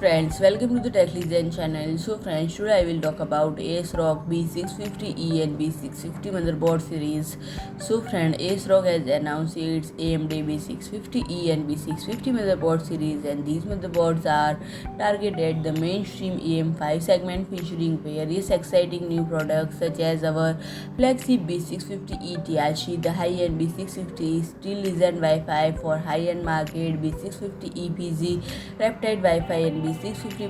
friends, welcome to the Tech Legend channel. So friends, today I will talk about ASRock B650E and B650 motherboard series. So friend, ASRock has announced its AMD B650E and B650 motherboard series, and these motherboards are targeted at the mainstream AM5 segment, featuring various exciting new products such as our flagship B650E Taichi, the high-end B650E Steel Legend Wi-Fi for high-end market, B650E PG Riptide Wi-Fi and B650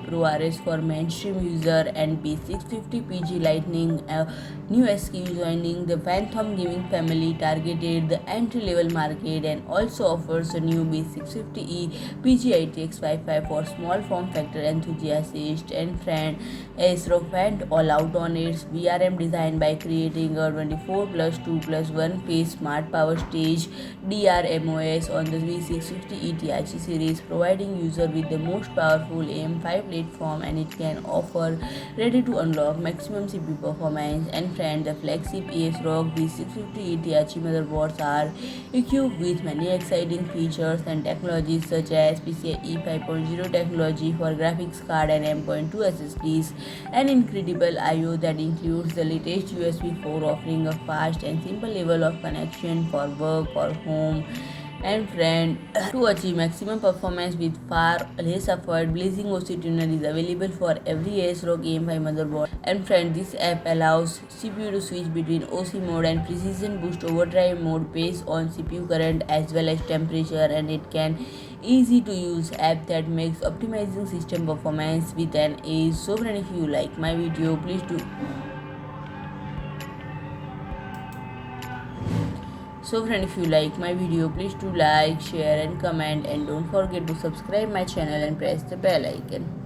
Pro RS for mainstream user, and B650 PG Lightning, a new SKU joining the Phantom gaming family, targeted the entry-level market, and also offers a new B650E PG-ITX WiFi for small form factor enthusiasts. And friend, ASRock went all out on its VRM design by creating a 24+2+1 phase smart power stage Dr.MOS on the B650E Taichi series, providing user with the most powerful AM5 platform, and it can offer ready to unlock maximum CPU performance. And friend, the flagship ASRock B650E Taichi motherboards are equipped with many exciting features and technologies such as PCIe 5.0 technology for graphics card and M.2 SSDs, an incredible I/O that includes the latest USB 4, offering a fast and simple level of connection for work or home. And friend, to achieve maximum performance with far less effort, Blazing OC Tuner is available for every ASRock AM5 motherboard. And friend, this app allows CPU to switch between OC mode and precision boost overdrive mode based on CPU current as well as temperature, and it can easy to use app that makes optimizing system performance with an ease. So friend, if you like my video, please do like, share and comment, and don't forget to subscribe my channel and press the bell icon.